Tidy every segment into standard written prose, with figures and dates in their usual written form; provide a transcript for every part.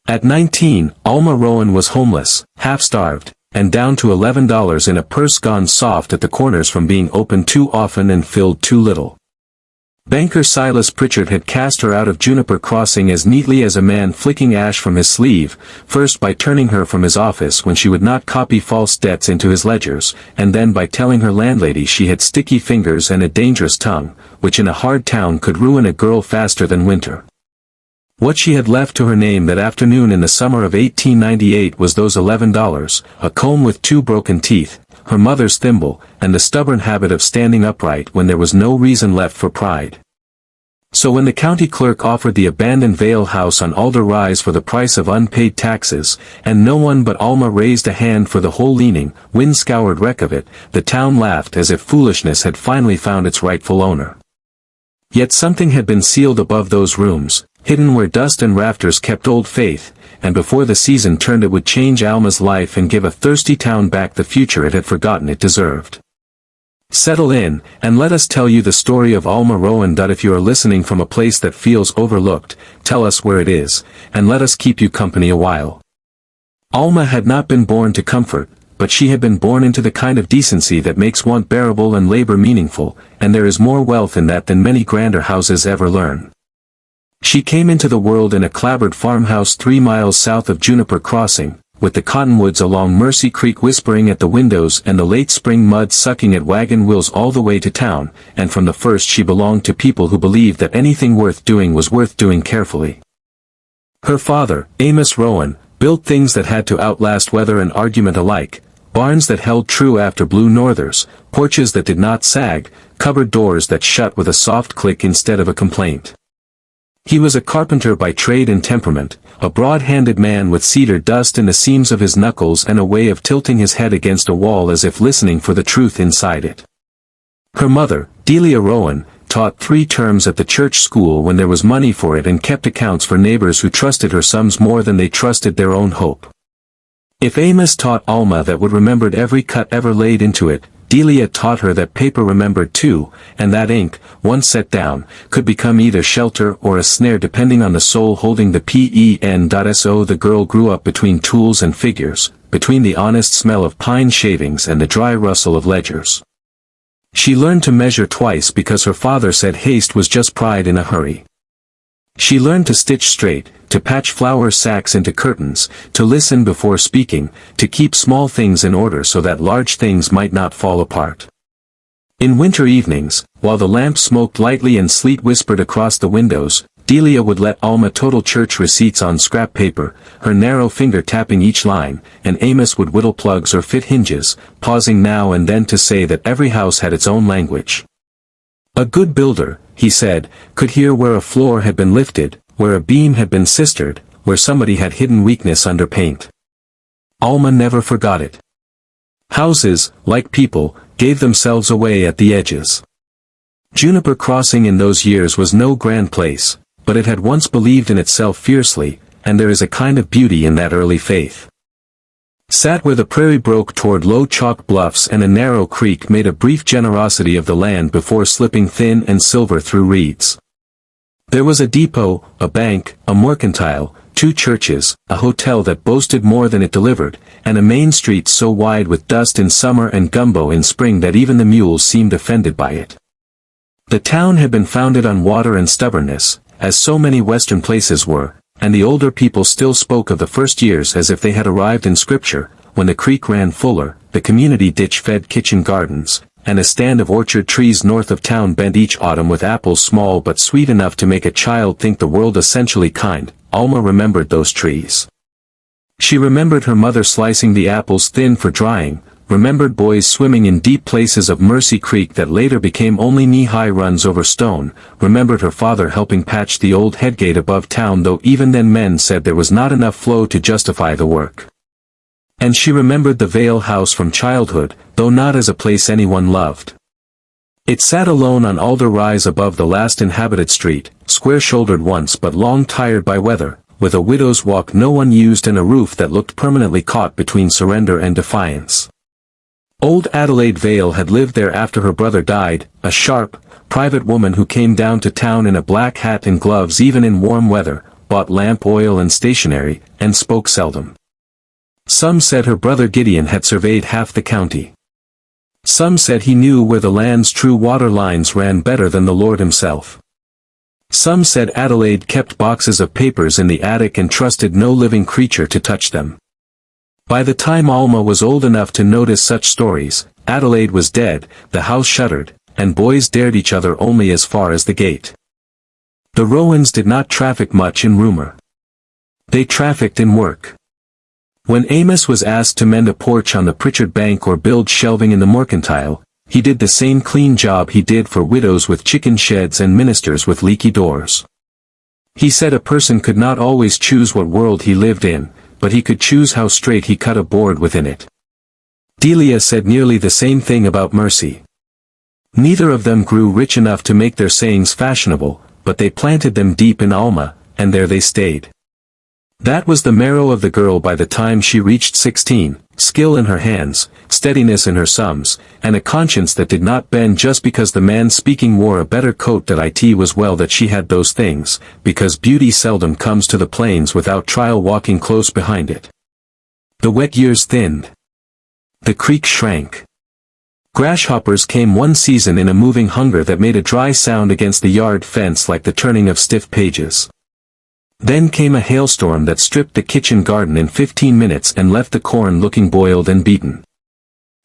At 19, Alma Rowan was homeless, half-starved, and down to $11 in a purse gone soft at the corners from being opened too often and filled too little. Banker Silas Pritchard had cast her out of Juniper Crossing as neatly as a man flicking ash from his sleeve, first by turning her from his office when she would not copy false debts into his ledgers, and then by telling her landlady she had sticky fingers and a dangerous tongue, which in a hard town could ruin a girl faster than winter. What she had left to her name that afternoon in the summer of 1898 was those $11, a comb with 2 broken teeth, her mother's thimble, and the stubborn habit of standing upright when there was no reason left for pride. So when the county clerk offered the abandoned Vale House on Alder Rise for the price of unpaid taxes, and no one but Alma raised a hand for the whole leaning, wind-scoured wreck of it, the town laughed as if foolishness had finally found its rightful owner. Yet something had been sealed above those rooms, hidden where dust and rafters kept old faith, and before the season turned it would change Alma's life and give a thirsty town back the future it had forgotten it deserved. Settle in, and let us tell you the story of Alma Rowan. If you are listening from a place that feels overlooked, tell us where it is, and let us keep you company a while. Alma had not been born to comfort, but she had been born into the kind of decency that makes want bearable and labor meaningful, and there is more wealth in that than many grander houses ever learn. She came into the world in a clapboard farmhouse 3 miles south of Juniper Crossing, with the cottonwoods along Mercy Creek whispering at the windows and the late spring mud sucking at wagon wheels all the way to town, and from the first she belonged to people who believed that anything worth doing was worth doing carefully. Her father, Amos Rowan, built things that had to outlast weather and argument alike, barns that held true after blue northers, porches that did not sag, cupboard doors that shut with a soft click instead of a complaint. He was a carpenter by trade and temperament, a broad-handed man with cedar dust in the seams of his knuckles and a way of tilting his head against a wall as if listening for the truth inside it. Her mother, Delia Rowan, taught 3 terms at the church school when there was money for it and kept accounts for neighbors who trusted her sums more than they trusted their own hope. If Amos taught Alma that wood remembered every cut ever laid into it, Delia taught her that paper remembered too, and that ink, once set down, could become either shelter or a snare depending on the soul holding the pen. So the girl grew up between tools and figures, between the honest smell of pine shavings and the dry rustle of ledgers. She learned to measure twice because her father said haste was just pride in a hurry. She learned to stitch straight, to patch flour sacks into curtains, to listen before speaking, to keep small things in order so that large things might not fall apart. In winter evenings, while the lamp smoked lightly and sleet whispered across the windows, Delia would let Alma total church receipts on scrap paper, her narrow finger tapping each line, and Amos would whittle plugs or fit hinges, pausing now and then to say that every house had its own language. A good builder, he said, could hear where a floor had been lifted, where a beam had been sistered, where somebody had hidden weakness under paint. Alma never forgot it. Houses, like people, gave themselves away at the edges. Juniper Crossing in those years was no grand place, but it had once believed in itself fiercely, and there is a kind of beauty in that early faith. Sat where the prairie broke toward low chalk bluffs and a narrow creek made a brief generosity of the land before slipping thin and silver through reeds. There was a depot, a bank, a mercantile, 2 churches, a hotel that boasted more than it delivered, and a main street so wide with dust in summer and gumbo in spring that even the mules seemed offended by it. The town had been founded on water and stubbornness, as so many western places were, and the older people still spoke of the first years as if they had arrived in scripture, when the creek ran fuller, the community ditch fed kitchen gardens, and a stand of orchard trees north of town bent each autumn with apples small but sweet enough to make a child think the world essentially kind. Alma remembered those trees. She remembered her mother slicing the apples thin for drying, remembered boys swimming in deep places of Mercy Creek that later became only knee-high runs over stone, remembered her father helping patch the old headgate above town though even then men said there was not enough flow to justify the work. And she remembered the Vale House from childhood, though not as a place anyone loved. It sat alone on Alder Rise above the last inhabited street, square-shouldered once but long tired by weather, with a widow's walk no one used and a roof that looked permanently caught between surrender and defiance. Old Adelaide Vale had lived there after her brother died, a sharp, private woman who came down to town in a black hat and gloves even in warm weather, bought lamp oil and stationery, and spoke seldom. Some said her brother Gideon had surveyed half the county. Some said he knew where the land's true water lines ran better than the Lord himself. Some said Adelaide kept boxes of papers in the attic and trusted no living creature to touch them. By the time Alma was old enough to notice such stories, Adelaide was dead, the house shuttered, and boys dared each other only as far as the gate. The Rowans did not traffic much in rumor. They trafficked in work. When Amos was asked to mend a porch on the Pritchard Bank or build shelving in the Mercantile, he did the same clean job he did for widows with chicken sheds and ministers with leaky doors. He said a person could not always choose what world he lived in, but he could choose how straight he cut a board within it. Delia said nearly the same thing about Mercy. Neither of them grew rich enough to make their sayings fashionable, but they planted them deep in Alma, and there they stayed. That was the marrow of the girl by the time she reached 16, skill in her hands, steadiness in her sums, and a conscience that did not bend just because the man speaking wore a better coat that it was well that she had those things, because beauty seldom comes to the plains without trial walking close behind it. The wet years thinned. The creek shrank. Grasshoppers came one season in a moving hunger that made a dry sound against the yard fence like the turning of stiff pages. Then came a hailstorm that stripped the kitchen garden in 15 minutes and left the corn looking boiled and beaten.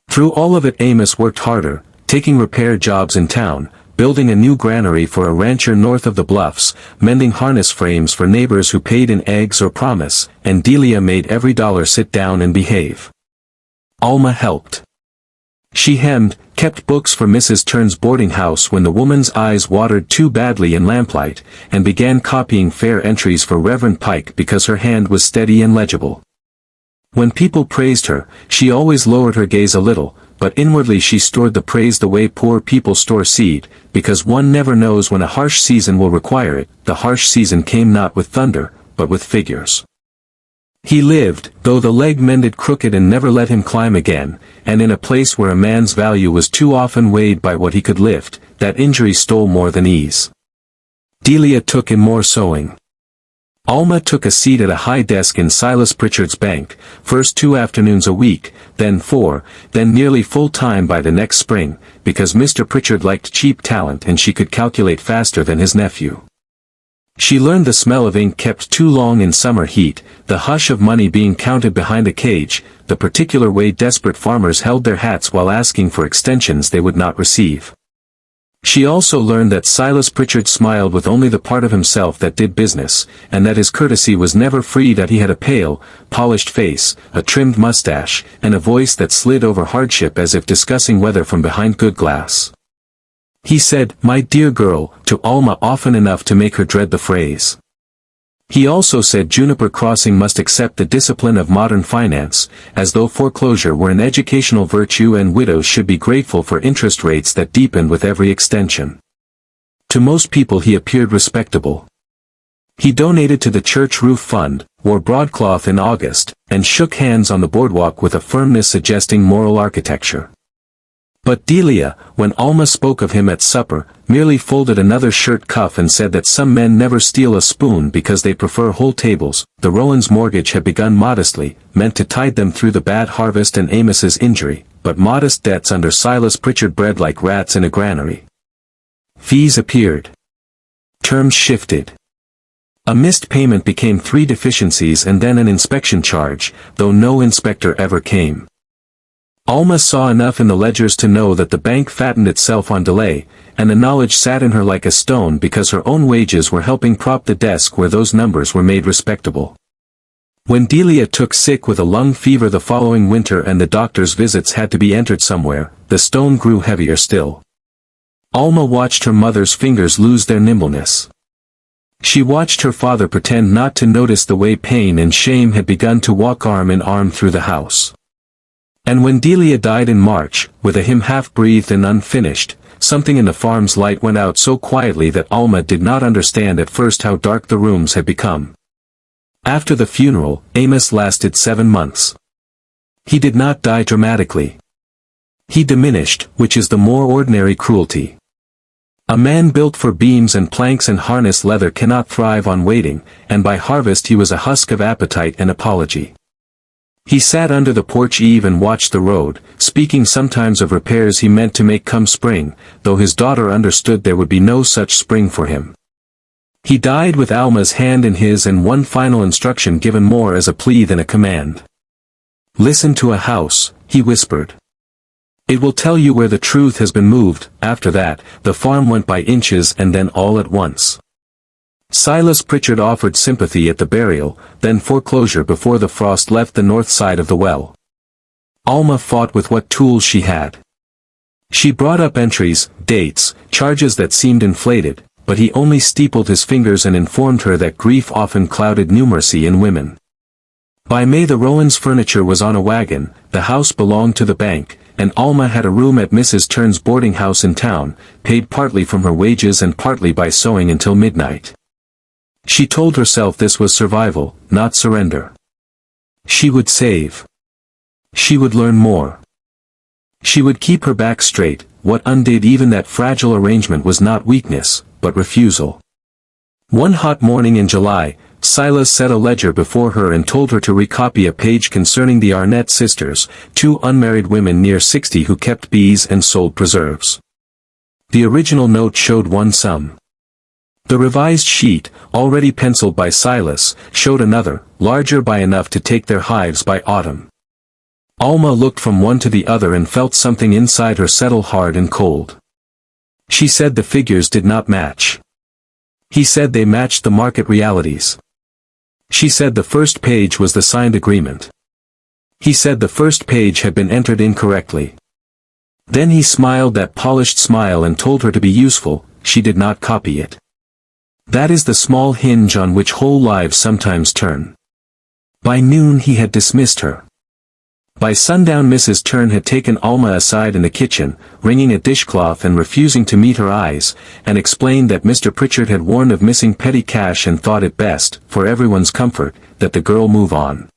Through all of it Amos worked harder, taking repair jobs in town, building a new granary for a rancher north of the bluffs, mending harness frames for neighbors who paid in eggs or promise, and Delia made every dollar sit down and behave. Alma helped. She hemmed, kept books for Mrs. Turn's boarding house when the woman's eyes watered too badly in lamplight, and began copying fair entries for Reverend Pike because her hand was steady and legible. When people praised her, she always lowered her gaze a little, but inwardly she stored the praise the way poor people store seed, because one never knows when a harsh season will require it. The harsh season came not with thunder, but with figures. He lived, though the leg mended crooked and never let him climb again, and in a place where a man's value was too often weighed by what he could lift, that injury stole more than ease. Delia took in more sewing. Alma took a seat at a high desk in Silas Pritchard's bank, first 2 afternoons a week, then 4, then nearly full-time by the next spring, because Mr. Pritchard liked cheap talent and she could calculate faster than his nephew. She learned the smell of ink kept too long in summer heat, the hush of money being counted behind a cage, the particular way desperate farmers held their hats while asking for extensions they would not receive. She also learned that Silas Pritchard smiled with only the part of himself that did business, and that his courtesy was never free, that he had a pale, polished face, a trimmed mustache, and a voice that slid over hardship as if discussing weather from behind good glass. He said, "My dear girl," to Alma often enough to make her dread the phrase. He also said Juniper Crossing must accept the discipline of modern finance, as though foreclosure were an educational virtue and widows should be grateful for interest rates that deepened with every extension. To most people he appeared respectable. He donated to the church roof fund, wore broadcloth in August, and shook hands on the boardwalk with a firmness suggesting moral architecture. But Delia, when Alma spoke of him at supper, merely folded another shirt cuff and said that some men never steal a spoon because they prefer whole tables. The Rowans' mortgage had begun modestly, meant to tide them through the bad harvest and Amos's injury, but modest debts under Silas Pritchard bred like rats in a granary. Fees appeared. Terms shifted. A missed payment became 3 deficiencies and then an inspection charge, though no inspector ever came. Alma saw enough in the ledgers to know that the bank fattened itself on delay, and the knowledge sat in her like a stone because her own wages were helping prop the desk where those numbers were made respectable. When Delia took sick with a lung fever the following winter and the doctor's visits had to be entered somewhere, the stone grew heavier still. Alma watched her mother's fingers lose their nimbleness. She watched her father pretend not to notice the way pain and shame had begun to walk arm in arm through the house. And when Delia died in March, with a hymn half-breathed and unfinished, something in the farm's light went out so quietly that Alma did not understand at first how dark the rooms had become. After the funeral, Amos lasted 7 months. He did not die dramatically. He diminished, which is the more ordinary cruelty. A man built for beams and planks and harness leather cannot thrive on waiting, and by harvest he was a husk of appetite and apology. He sat under the porch eave and watched the road, speaking sometimes of repairs he meant to make come spring, though his daughter understood there would be no such spring for him. He died with Alma's hand in his and one final instruction given more as a plea than a command. "Listen to a house," he whispered. "It will tell you where the truth has been moved." After that, the farm went by inches and then all at once. Silas Pritchard offered sympathy at the burial, then foreclosure before the frost left the north side of the well. Alma fought with what tools she had. She brought up entries, dates, charges that seemed inflated, but he only steepled his fingers and informed her that grief often clouded numeracy in women. By May the Rowans' furniture was on a wagon, the house belonged to the bank, and Alma had a room at Mrs. Turn's boarding house in town, paid partly from her wages and partly by sewing until midnight. She told herself this was survival, not surrender. She would save. She would learn more. She would keep her back straight. What undid even that fragile arrangement was not weakness, but refusal. One hot morning in July, Silas set a ledger before her and told her to recopy a page concerning the Arnett sisters, two unmarried women near 60 who kept bees and sold preserves. The original note showed one sum. The revised sheet, already penciled by Silas, showed another, larger by enough to take their hives by autumn. Alma looked from one to the other and felt something inside her settle hard and cold. She said the figures did not match. He said they matched the market realities. She said the first page was the signed agreement. He said the first page had been entered incorrectly. Then he smiled that polished smile and told her to be useful. She did not copy it. That is the small hinge on which whole lives sometimes turn. By noon he had dismissed her. By sundown Mrs. Turn had taken Alma aside in the kitchen, wringing a dishcloth and refusing to meet her eyes, and explained that Mr. Pritchard had warned of missing petty cash and thought it best, for everyone's comfort, that the girl move on.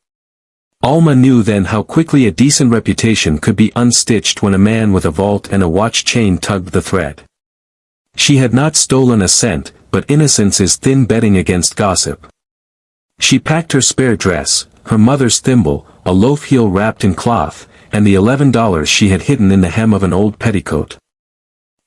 Alma knew then how quickly a decent reputation could be unstitched when a man with a vault and a watch chain tugged the thread. She had not stolen a cent, but innocence is thin bedding against gossip. She packed her spare dress, her mother's thimble, a loaf heel wrapped in cloth, and the $11 she had hidden in the hem of an old petticoat.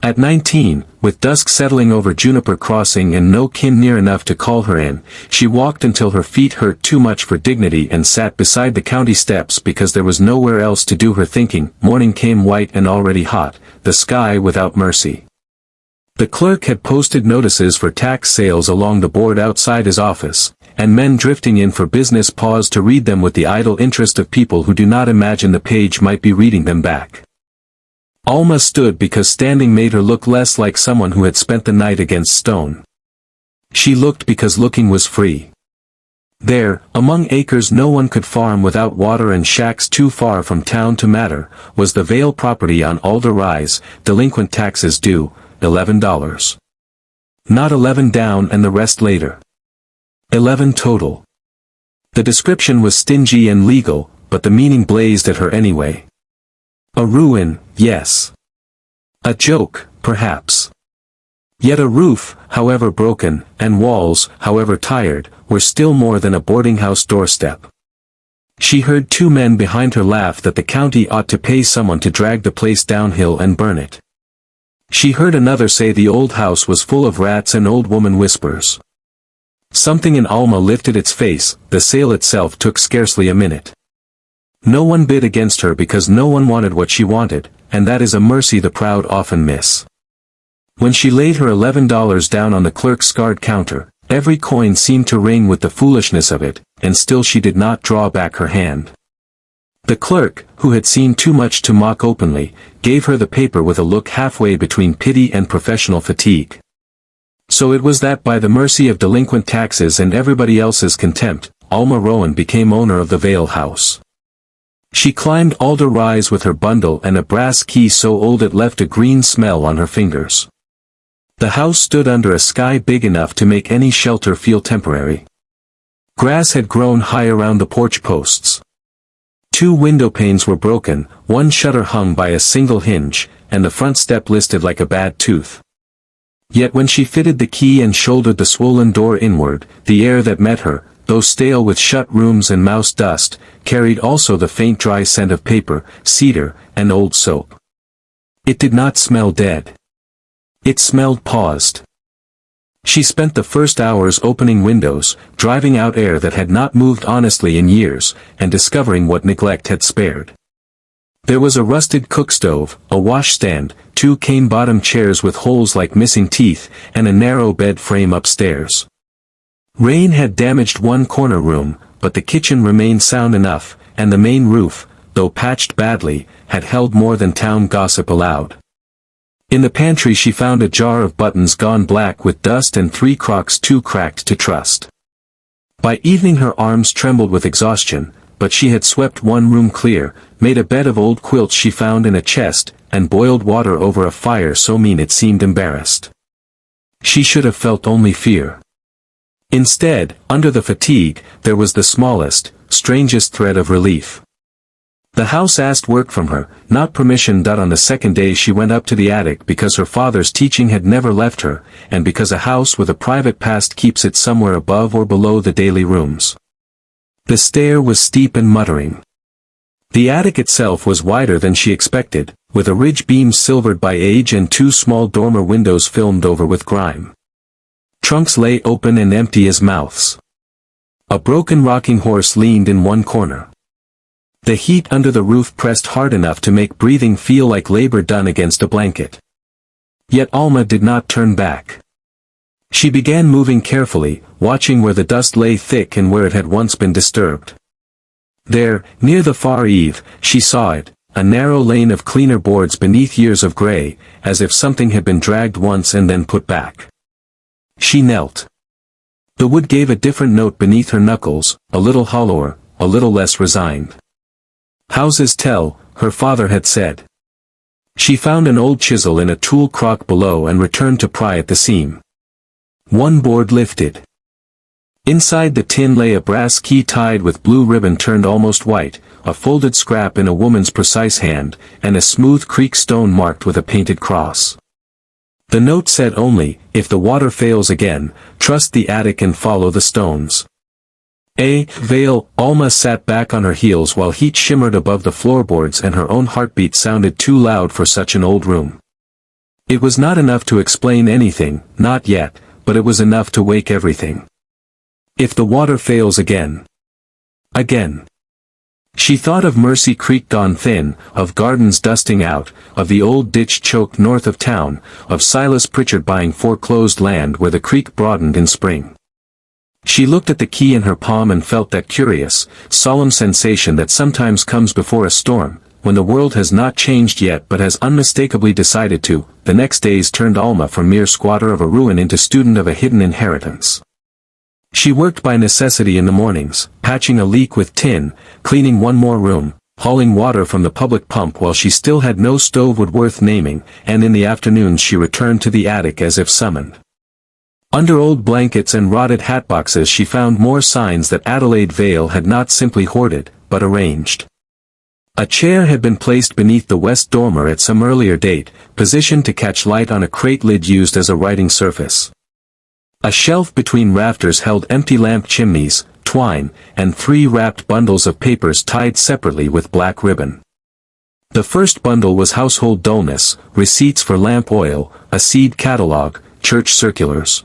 At 19, with dusk settling over Juniper Crossing and no kin near enough to call her in, she walked until her feet hurt too much for dignity and sat beside the county steps because there was nowhere else to do her thinking. Morning came white and already hot, the sky without mercy. The clerk had posted notices for tax sales along the board outside his office, and men drifting in for business paused to read them with the idle interest of people who do not imagine the page might be reading them back. Alma stood because standing made her look less like someone who had spent the night against stone. She looked because looking was free. There, among acres no one could farm without water and shacks too far from town to matter, was the Vale property on Alder Rise, delinquent taxes due, $11. Not 11 down and the rest later. 11 total. The description was stingy and legal, but the meaning blazed at her anyway. A ruin, yes. A joke, perhaps. Yet a roof, however broken, and walls, however tired, were still more than a boarding house doorstep. She heard two men behind her laugh that the county ought to pay someone to drag the place downhill and burn it. She heard another say the old house was full of rats and old woman whispers. Something in Alma lifted its face. The sale itself took scarcely a minute. No one bid against her because no one wanted what she wanted, and that is a mercy the proud often miss. When she laid her $11 down on the clerk's scarred counter, every coin seemed to ring with the foolishness of it, and still she did not draw back her hand. The clerk, who had seen too much to mock openly, gave her the paper with a look halfway between pity and professional fatigue. So it was that by the mercy of delinquent taxes and everybody else's contempt, Alma Rowan became owner of the Vale house. She climbed Alder Rise with her bundle and a brass key so old it left a green smell on her fingers. The house stood under a sky big enough to make any shelter feel temporary. Grass had grown high around the porch posts. 2 window panes were broken, one shutter hung by a single hinge, and the front step listed like a bad tooth. Yet when she fitted the key and shouldered the swollen door inward, the air that met her, though stale with shut rooms and mouse dust, carried also the faint dry scent of paper, cedar, and old soap. It did not smell dead. It smelled paused. She spent the first hours opening windows, driving out air that had not moved honestly in years, and discovering what neglect had spared. There was a rusted cook stove, a washstand, 2 cane-bottom chairs with holes like missing teeth, and a narrow bed frame upstairs. Rain had damaged one corner room, but the kitchen remained sound enough, and the main roof, though patched badly, had held more than town gossip allowed. In the pantry she found a jar of buttons gone black with dust and 3 crocks too cracked to trust. By evening her arms trembled with exhaustion, but she had swept one room clear, made a bed of old quilts she found in a chest, and boiled water over a fire so mean it seemed embarrassed. She should have felt only fear. Instead, under the fatigue, there was the smallest, strangest thread of relief. The house asked work from her, not permission. On the second day she went up to the attic because her father's teaching had never left her, and because a house with a private past keeps it somewhere above or below the daily rooms. The stair was steep and muttering. The attic itself was wider than she expected, with a ridge beam silvered by age and 2 small dormer windows filmed over with grime. Trunks lay open and empty as mouths. A broken rocking horse leaned in one corner. The heat under the roof pressed hard enough to make breathing feel like labor done against a blanket. Yet Alma did not turn back. She began moving carefully, watching where the dust lay thick and where it had once been disturbed. There, near the far eave, she saw it, a narrow lane of cleaner boards beneath years of gray, as if something had been dragged once and then put back. She knelt. The wood gave a different note beneath her knuckles, a little hollower, a little less resigned. Houses tell, her father had said. She found an old chisel in a tool crock below and returned to pry at the seam. One board lifted. Inside the tin lay a brass key tied with blue ribbon turned almost white, a folded scrap in a woman's precise hand, and a smooth creek stone marked with a painted cross. The note said only, if the water fails again, trust the attic and follow the stones. Vale. Alma sat back on her heels while heat shimmered above the floorboards and her own heartbeat sounded too loud for such an old room. It was not enough to explain anything, not yet, but it was enough to wake everything. If the water fails again. Again. She thought of Mercy Creek gone thin, of gardens dusting out, of the old ditch choked north of town, of Silas Pritchard buying foreclosed land where the creek broadened in spring. She looked at the key in her palm and felt that curious, solemn sensation that sometimes comes before a storm, when the world has not changed yet but has unmistakably decided to. The next days turned Alma from mere squatter of a ruin into student of a hidden inheritance. She worked by necessity in the mornings, patching a leak with tin, cleaning one more room, hauling water from the public pump while she still had no stovewood worth naming, and in the afternoons she returned to the attic as if summoned. Under old blankets and rotted hatboxes she found more signs that Adelaide Vale had not simply hoarded, but arranged. A chair had been placed beneath the west dormer at some earlier date, positioned to catch light on a crate lid used as a writing surface. A shelf between rafters held empty lamp chimneys, twine, and 3 wrapped bundles of papers tied separately with black ribbon. The first bundle was household dullness, receipts for lamp oil, a seed catalogue, church circulars.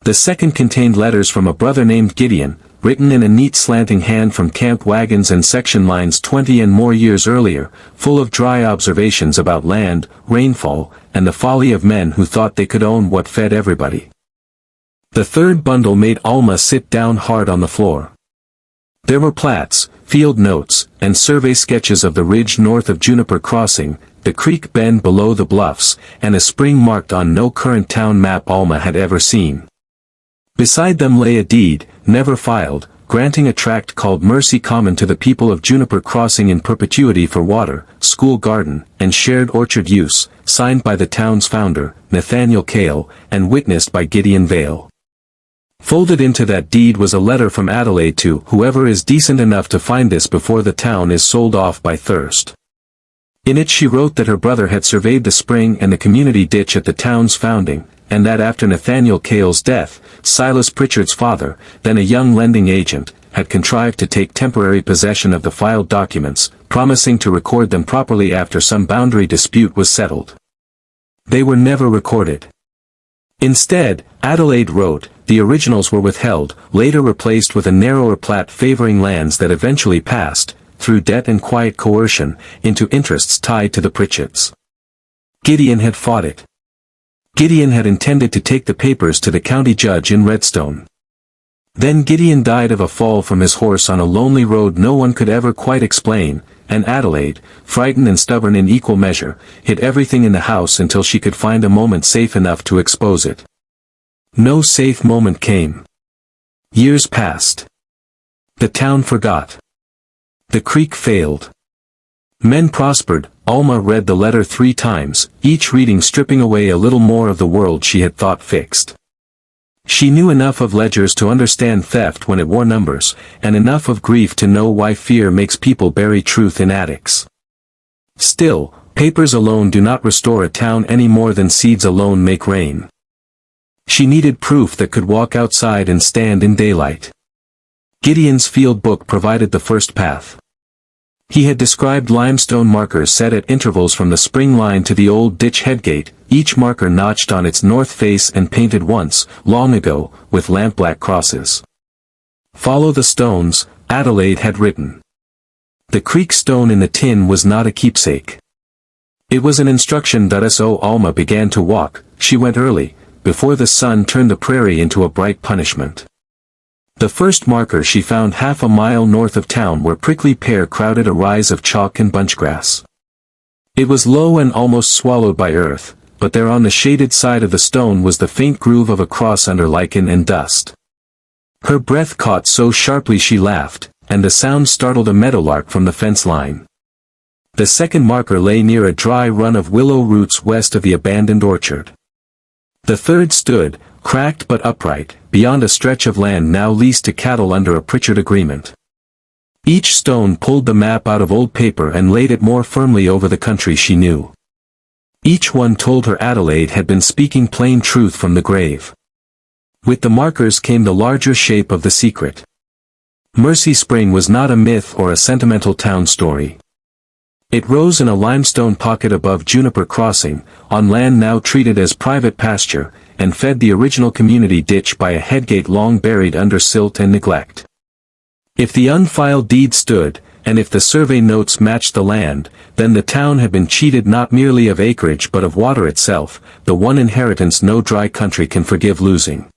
The second contained letters from a brother named Gideon, written in a neat slanting hand from camp wagons and section lines 20 and more years earlier, full of dry observations about land, rainfall, and the folly of men who thought they could own what fed everybody. The third bundle made Alma sit down hard on the floor. There were plats, field notes, and survey sketches of the ridge north of Juniper Crossing, the creek bend below the bluffs, and a spring marked on no current town map Alma had ever seen. Beside them lay a deed, never filed, granting a tract called Mercy Common to the people of Juniper Crossing in perpetuity for water, school garden, and shared orchard use, signed by the town's founder, Nathaniel Cale, and witnessed by Gideon Vale. Folded into that deed was a letter from Adelaide to whoever is decent enough to find this before the town is sold off by thirst. In it she wrote that her brother had surveyed the spring and the community ditch at the town's founding, and that after Nathaniel Cale's death, Silas Pritchard's father, then a young lending agent, had contrived to take temporary possession of the filed documents, promising to record them properly after some boundary dispute was settled. They were never recorded. Instead, Adelaide wrote, the originals were withheld, later replaced with a narrower plat favoring lands that eventually passed, through debt and quiet coercion, into interests tied to the Pritchards. Gideon had fought it. Gideon had intended to take the papers to the county judge in Redstone. Then Gideon died of a fall from his horse on a lonely road no one could ever quite explain, and Adelaide, frightened and stubborn in equal measure, hid everything in the house until she could find a moment safe enough to expose it. No safe moment came. Years passed. The town forgot. The creek failed. Men prospered. Alma read the letter 3 times, each reading stripping away a little more of the world she had thought fixed. She knew enough of ledgers to understand theft when it wore numbers, and enough of grief to know why fear makes people bury truth in attics. Still, papers alone do not restore a town any more than seeds alone make rain. She needed proof that could walk outside and stand in daylight. Gideon's field book provided the first path. He had described limestone markers set at intervals from the spring line to the old ditch headgate, each marker notched on its north face and painted once, long ago, with lampblack crosses. Follow the stones, Adelaide had written. The creek stone in the tin was not a keepsake. It was an instruction. So Alma began to walk. She went early, before the sun turned the prairie into a bright punishment. The first marker she found half a mile north of town where Prickly Pear crowded a rise of chalk and bunchgrass. It was low and almost swallowed by earth, but there on the shaded side of the stone was the faint groove of a cross under lichen and dust. Her breath caught so sharply she laughed, and the sound startled a meadowlark from the fence line. The second marker lay near a dry run of willow roots west of the abandoned orchard. The third stood, cracked but upright, beyond a stretch of land now leased to cattle under a Pritchard agreement. Each stone pulled the map out of old paper and laid it more firmly over the country she knew. Each one told her Adelaide had been speaking plain truth from the grave. With the markers came the larger shape of the secret. Mercy Spring was not a myth or a sentimental town story. It rose in a limestone pocket above Juniper Crossing, on land now treated as private pasture, and fed the original community ditch by a headgate long buried under silt and neglect. If the unfiled deed stood, and if the survey notes matched the land, then the town had been cheated not merely of acreage but of water itself, the one inheritance no dry country can forgive losing.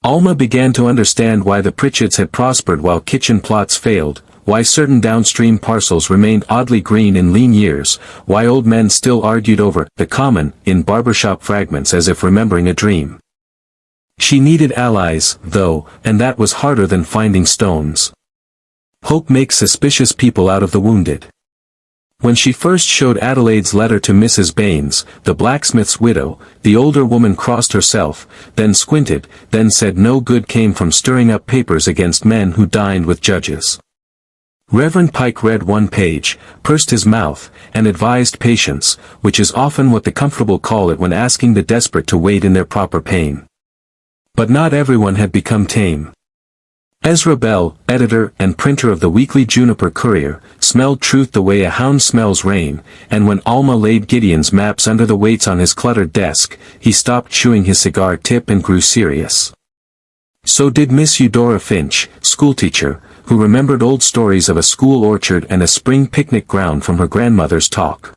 Alma began to understand why the Pritchards had prospered while kitchen plots failed, why certain downstream parcels remained oddly green in lean years, why old men still argued over the common in barbershop fragments as if remembering a dream. She needed allies, though, and that was harder than finding stones. Hope makes suspicious people out of the wounded. When she first showed Adelaide's letter to Mrs. Baines, the blacksmith's widow, the older woman crossed herself, then squinted, then said no good came from stirring up papers against men who dined with judges. Reverend Pike read one page, pursed his mouth, and advised patience, which is often what the comfortable call it when asking the desperate to wait in their proper pain. But not everyone had become tame. Ezra Bell, editor and printer of the weekly Juniper Courier, smelled truth the way a hound smells rain, and when Alma laid Gideon's maps under the weights on his cluttered desk, he stopped chewing his cigar tip and grew serious. So did Miss Eudora Finch, schoolteacher, who remembered old stories of a school orchard and a spring picnic ground from her grandmother's talk.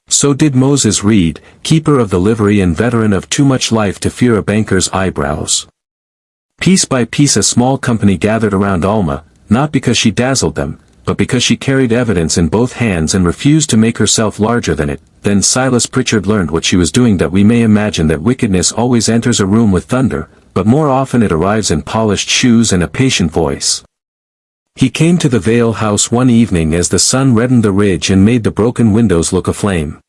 So did Moses Reed, keeper of the livery and veteran of too much life to fear a banker's eyebrows. Piece by piece a small company gathered around Alma, not because she dazzled them, but because she carried evidence in both hands and refused to make herself larger than it. Then Silas Pritchard learned what she was doing, that we may imagine that wickedness always enters a room with thunder, but more often it arrives in polished shoes and a patient voice. He came to the Vale house one evening as the sun reddened the ridge and made the broken windows look aflame.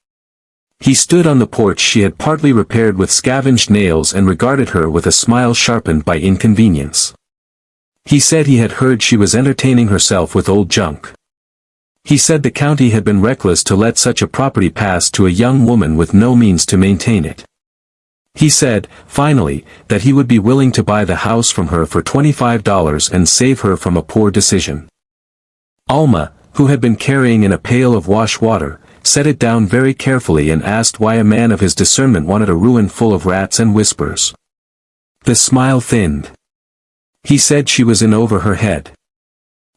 He stood on the porch she had partly repaired with scavenged nails and regarded her with a smile sharpened by inconvenience. He said he had heard she was entertaining herself with old junk. He said the county had been reckless to let such a property pass to a young woman with no means to maintain it. He said, finally, that he would be willing to buy the house from her for $25 and save her from a poor decision. Alma, who had been carrying in a pail of wash water, set it down very carefully and asked why a man of his discernment wanted a ruin full of rats and whispers. The smile thinned. He said she was in over her head.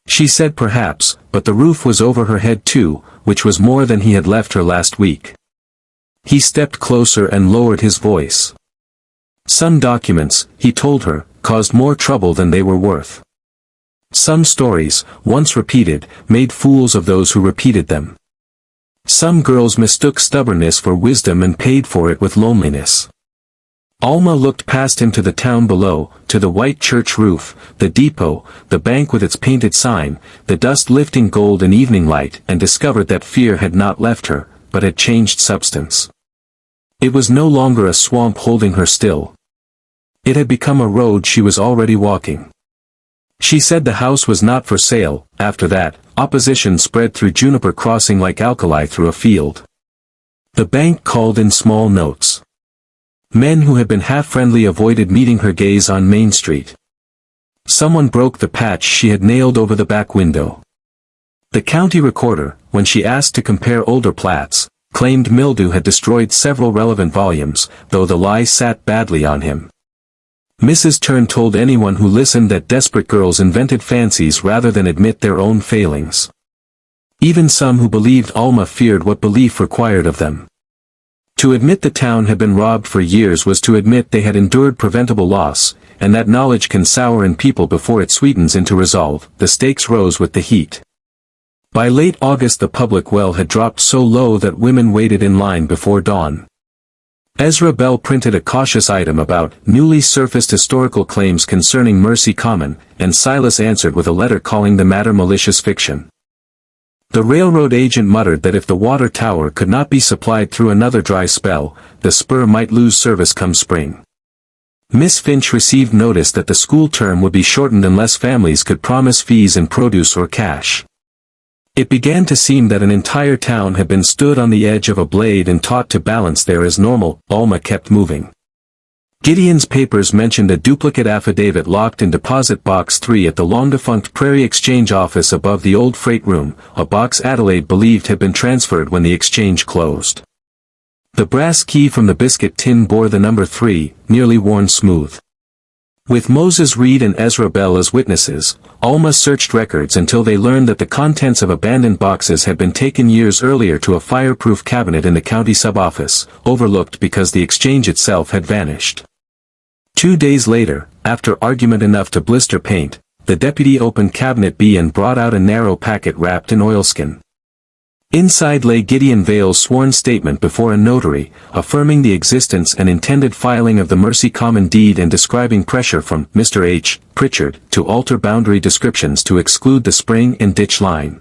She said perhaps, but the roof was over her head too, which was more than he had left her last week. He stepped closer and lowered his voice. Some documents, he told her, caused more trouble than they were worth. Some stories, once repeated, made fools of those who repeated them. Some girls mistook stubbornness for wisdom and paid for it with loneliness. Alma looked past him to the town below, to the white church roof, the depot, the bank with its painted sign, the dust-lifting gold and evening light, and discovered that fear had not left her, but had changed substance. It was no longer a swamp holding her still. It had become a road she was already walking. She said the house was not for sale. After that, opposition spread through Juniper Crossing like alkali through a field. The bank called in small notes. Men who had been half-friendly avoided meeting her gaze on Main Street. Someone broke the patch she had nailed over the back window. The county recorder, when she asked to compare older plats, claimed mildew had destroyed several relevant volumes, though the lie sat badly on him. Mrs. Turn told anyone who listened that desperate girls invented fancies rather than admit their own failings. Even some who believed Alma feared what belief required of them. To admit the town had been robbed for years was to admit they had endured preventable loss, and that knowledge can sour in people before it sweetens into resolve. The stakes rose with the heat. By late August the public well had dropped so low that women waited in line before dawn. Ezra Bell printed a cautious item about newly surfaced historical claims concerning Mercy Common, and Silas answered with a letter calling the matter malicious fiction. The railroad agent muttered that if the water tower could not be supplied through another dry spell, the spur might lose service come spring. Miss Finch received notice that the school term would be shortened unless families could promise fees in produce or cash. It began to seem that an entire town had been stood on the edge of a blade and taught to balance there as normal. Alma kept moving. Gideon's papers mentioned a duplicate affidavit locked in Deposit Box 3 at the long-defunct Prairie Exchange office above the old freight room, a box Adelaide believed had been transferred when the exchange closed. The brass key from the biscuit tin bore the number 3, nearly worn smooth. With Moses Reed and Ezra Bell as witnesses, Alma searched records until they learned that the contents of abandoned boxes had been taken years earlier to a fireproof cabinet in the county sub-office, overlooked because the exchange itself had vanished. 2 days later, after argument enough to blister paint, the deputy opened Cabinet B and brought out a narrow packet wrapped in oilskin. Inside lay Gideon Vale's sworn statement before a notary, affirming the existence and intended filing of the Mercy Common deed and describing pressure from Mr. H. Pritchard to alter boundary descriptions to exclude the spring and ditch line.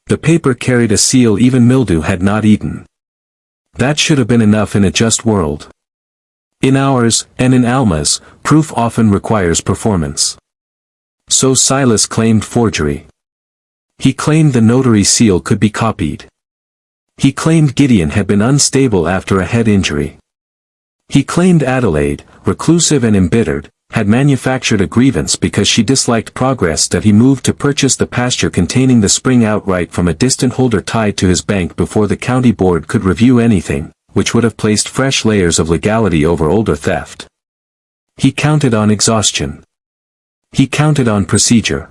The paper carried a seal even mildew had not eaten. That should have been enough in a just world. In ours, and in Alma's, proof often requires performance. So Silas claimed forgery. He claimed the notary seal could be copied. He claimed Gideon had been unstable after a head injury. He claimed Adelaide, reclusive and embittered, had manufactured a grievance because she disliked progress that he moved to purchase the pasture containing the spring outright from a distant holder tied to his bank before the county board could review anything, which would have placed fresh layers of legality over older theft. He counted on exhaustion. He counted on procedure.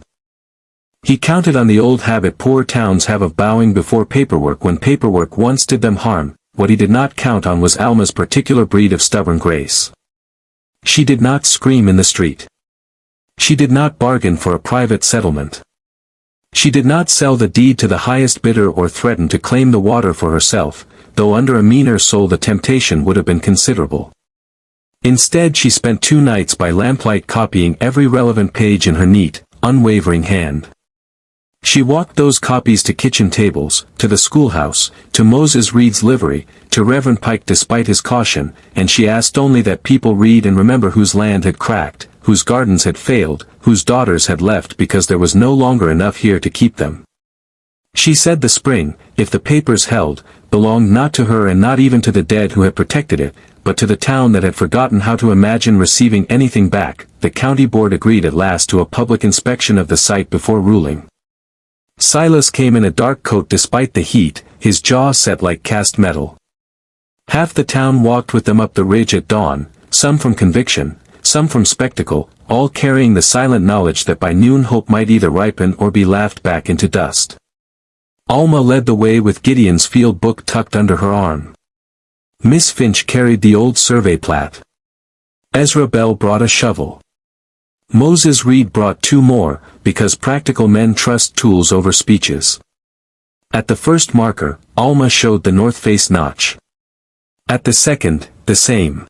He counted on the old habit poor towns have of bowing before paperwork when paperwork once did them harm. What he did not count on was Alma's particular breed of stubborn grace. She did not scream in the street. She did not bargain for a private settlement. She did not sell the deed to the highest bidder or threaten to claim the water for herself, though under a meaner soul the temptation would have been considerable. Instead she spent 2 nights by lamplight copying every relevant page in her neat, unwavering hand. She walked those copies to kitchen tables, to the schoolhouse, to Moses Reed's livery, to Reverend Pike despite his caution, and she asked only that people read and remember whose land had cracked, whose gardens had failed, whose daughters had left because there was no longer enough here to keep them. She said the spring, if the papers held, belonged not to her and not even to the dead who had protected it, but to the town that had forgotten how to imagine receiving anything back, the county board agreed at last to a public inspection of the site before ruling. Silas came in a dark coat despite the heat, his jaw set like cast metal. Half the town walked with them up the ridge at dawn, some from conviction, some from spectacle, all carrying the silent knowledge that by noon hope might either ripen or be laughed back into dust. Alma led the way with Gideon's field book tucked under her arm. Miss Finch carried the old survey plat. Ezra Bell brought a shovel. Moses Reed brought 2 more, because practical men trust tools over speeches. At the first marker, Alma showed the north face notch. At the second, the same.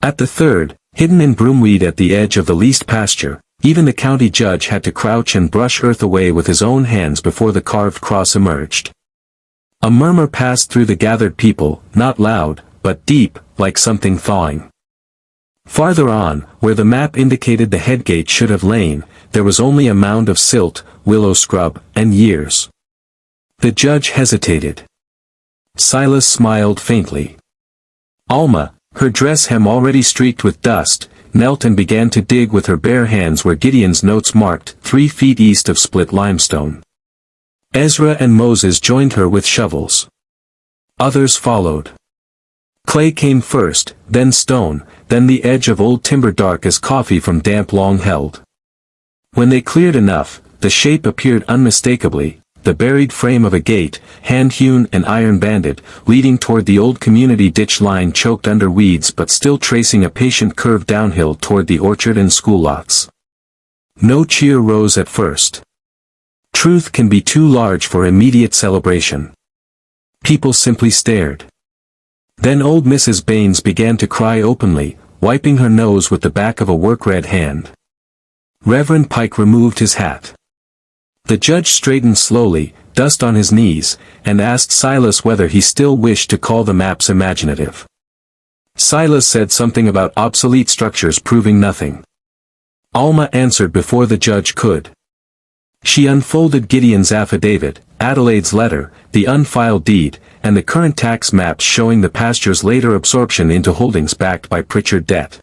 At the third, hidden in broomweed at the edge of the leased pasture, even the county judge had to crouch and brush earth away with his own hands before the carved cross emerged. A murmur passed through the gathered people, not loud, but deep, like something thawing. Farther on, where the map indicated the headgate should have lain, there was only a mound of silt, willow scrub, and years. The judge hesitated. Silas smiled faintly. Alma, her dress hem already streaked with dust, knelt and began to dig with her bare hands where Gideon's notes marked 3 feet east of split limestone. Ezra and Moses joined her with shovels. Others followed. Clay came first, then stone, then the edge of old timber dark as coffee from damp long held. When they cleared enough, the shape appeared unmistakably, the buried frame of a gate, hand-hewn and iron-banded, leading toward the old community ditch line choked under weeds but still tracing a patient curve downhill toward the orchard and school lots. No cheer rose at first. Truth can be too large for immediate celebration. People simply stared. Then old Mrs. Baines began to cry openly, wiping her nose with the back of a work-red hand. Reverend Pike removed his hat. The judge straightened slowly, dust on his knees, and asked Silas whether he still wished to call the maps imaginative. Silas said something about obsolete structures proving nothing. Alma answered before the judge could. She unfolded Gideon's affidavit, Adelaide's letter, the unfiled deed, and the current tax maps showing the pasture's later absorption into holdings backed by Pritchard debt.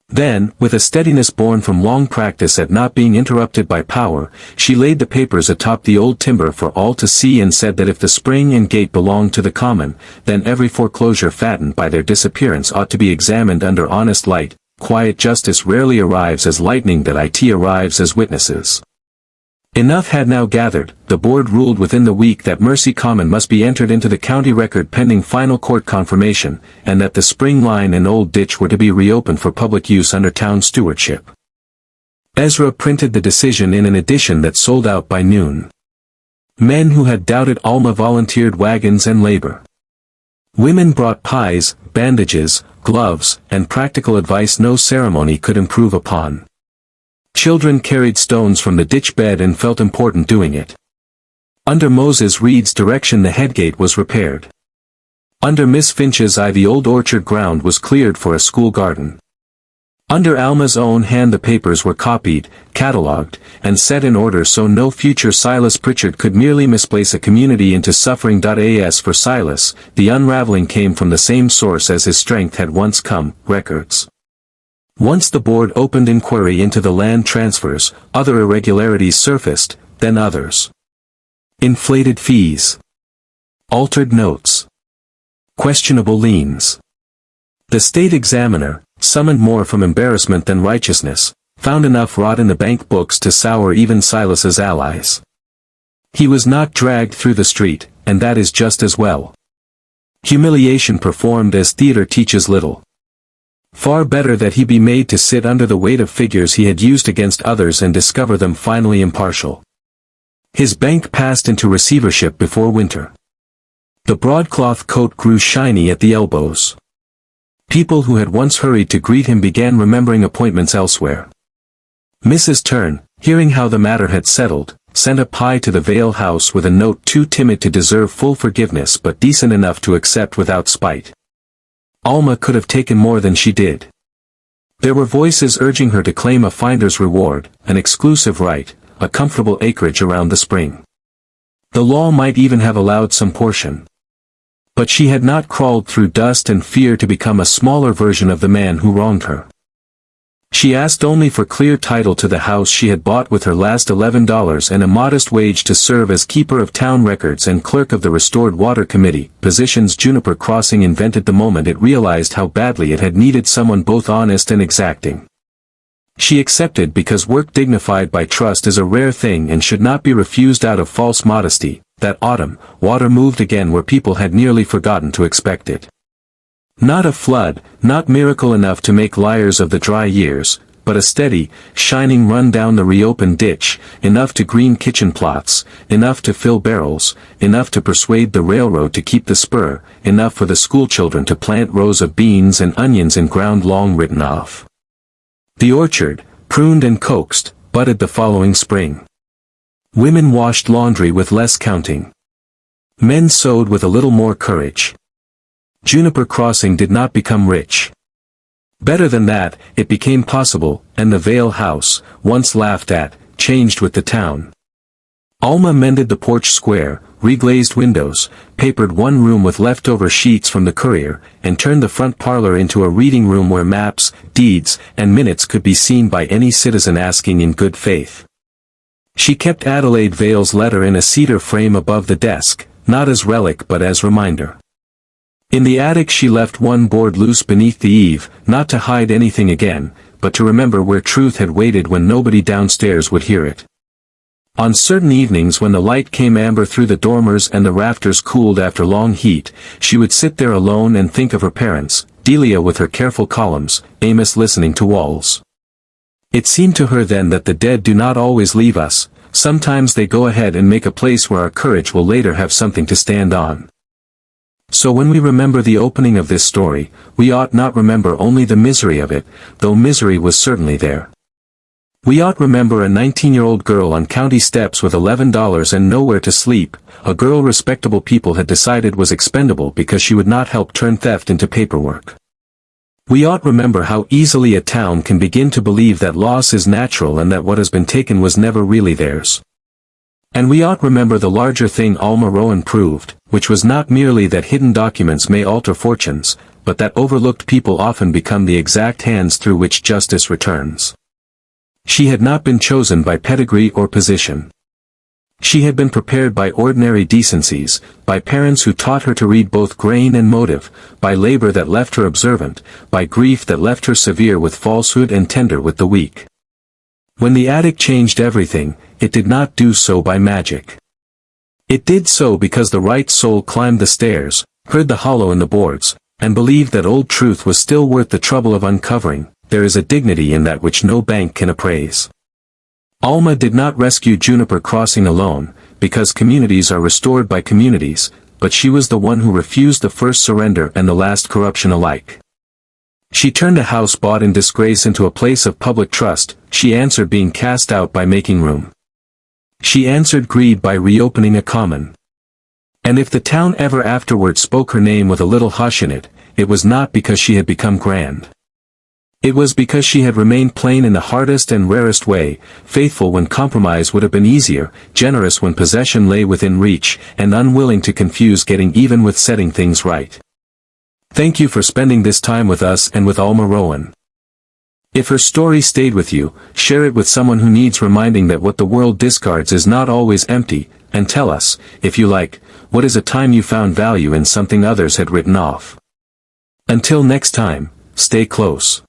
Then, with a steadiness born from long practice at not being interrupted by power, she laid the papers atop the old timber for all to see and said that if the spring and gate belonged to the common, then every foreclosure fattened by their disappearance ought to be examined under honest light. Quiet justice rarely arrives as lightning that it arrives as witnesses. Enough had now gathered, the board ruled within the week that Mercy Common must be entered into the county record pending final court confirmation, and that the spring line and old ditch were to be reopened for public use under town stewardship. Ezra printed the decision in an edition that sold out by noon. Men who had doubted Alma volunteered wagons and labor. Women brought pies, bandages, gloves, and practical advice no ceremony could improve upon. Children carried stones from the ditch bed and felt important doing it. Under Moses Reed's direction the headgate was repaired. Under Miss Finch's eye the old orchard ground was cleared for a school garden. Under Alma's own hand the papers were copied, catalogued, and set in order so no future Silas Pritchard could merely misplace a community into suffering. As for Silas, the unraveling came from the same source as his strength had once come, records. Once the board opened inquiry into the land transfers, other irregularities surfaced, then others. Inflated fees. Altered notes. Questionable liens. The state examiner, summoned more from embarrassment than righteousness, found enough rot in the bank books to sour even Silas's allies. He was not dragged through the street, and that is just as well. Humiliation performed as theater teaches little. Far better that he be made to sit under the weight of figures he had used against others and discover them finally impartial. His bank passed into receivership before winter. The broadcloth coat grew shiny at the elbows. People who had once hurried to greet him began remembering appointments elsewhere. Mrs. Turn, hearing how the matter had settled, sent a pie to the Vale house with a note too timid to deserve full forgiveness but decent enough to accept without spite. Alma could have taken more than she did. There were voices urging her to claim a finder's reward, an exclusive right, a comfortable acreage around the spring. The law might even have allowed some portion. But she had not crawled through dust and fear to become a smaller version of the man who wronged her. She asked only for clear title to the house she had bought with her last $11 and a modest wage to serve as keeper of town records and clerk of the Restored Water Committee, positions Juniper Crossing invented the moment it realized how badly it had needed someone both honest and exacting. She accepted because work dignified by trust is a rare thing and should not be refused out of false modesty. That autumn, water moved again where people had nearly forgotten to expect it. Not a flood, not miracle enough to make liars of the dry years, but a steady, shining run down the reopened ditch, enough to green kitchen plots, enough to fill barrels, enough to persuade the railroad to keep the spur, enough for the schoolchildren to plant rows of beans and onions in ground long written off. The orchard, pruned and coaxed, budded the following spring. Women washed laundry with less counting. Men sewed with a little more courage. Juniper Crossing did not become rich. Better than that, it became possible, and the Vale House, once laughed at, changed with the town. Alma mended the porch square, reglazed windows, papered one room with leftover sheets from the Courier, and turned the front parlor into a reading room where maps, deeds, and minutes could be seen by any citizen asking in good faith. She kept Adelaide Vale's letter in a cedar frame above the desk, not as relic but as reminder. In the attic she left one board loose beneath the eave, not to hide anything again, but to remember where truth had waited when nobody downstairs would hear it. On certain evenings when the light came amber through the dormers and the rafters cooled after long heat, she would sit there alone and think of her parents, Delia with her careful columns, Amos listening to walls. It seemed to her then that the dead do not always leave us, sometimes they go ahead and make a place where our courage will later have something to stand on. So when we remember the opening of this story, we ought not remember only the misery of it, though misery was certainly there. We ought remember a 19-year-old girl on county steps with $11 and nowhere to sleep, a girl respectable people had decided was expendable because she would not help turn theft into paperwork. We ought remember how easily a town can begin to believe that loss is natural and that what has been taken was never really theirs. And we ought remember the larger thing Alma Rowan proved, which was not merely that hidden documents may alter fortunes, but that overlooked people often become the exact hands through which justice returns. She had not been chosen by pedigree or position. She had been prepared by ordinary decencies, by parents who taught her to read both grain and motive, by labor that left her observant, by grief that left her severe with falsehood and tender with the weak. When the attic changed everything, it did not do so by magic. It did so because the right soul climbed the stairs, heard the hollow in the boards, and believed that old truth was still worth the trouble of uncovering. There is a dignity in that which no bank can appraise. Alma did not rescue Juniper Crossing alone, because communities are restored by communities, but she was the one who refused the first surrender and the last corruption alike. She turned a house bought in disgrace into a place of public trust. She answered being cast out by making room. She answered greed by reopening a common. And if the town ever afterward spoke her name with a little hush in it, it was not because she had become grand. It was because she had remained plain in the hardest and rarest way, faithful when compromise would have been easier, generous when possession lay within reach, and unwilling to confuse getting even with setting things right. Thank you for spending this time with us and with Alma Rowan. If her story stayed with you, share it with someone who needs reminding that what the world discards is not always empty, and tell us, if you like, what is a time you found value in something others had written off. Until next time, stay close.